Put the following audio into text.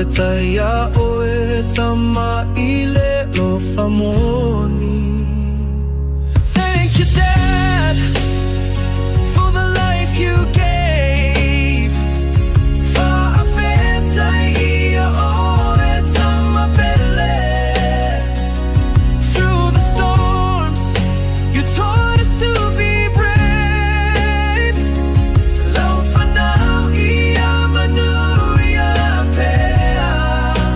Petaya oe tama ile no famoni. Thank you, Dad, for the life you gave.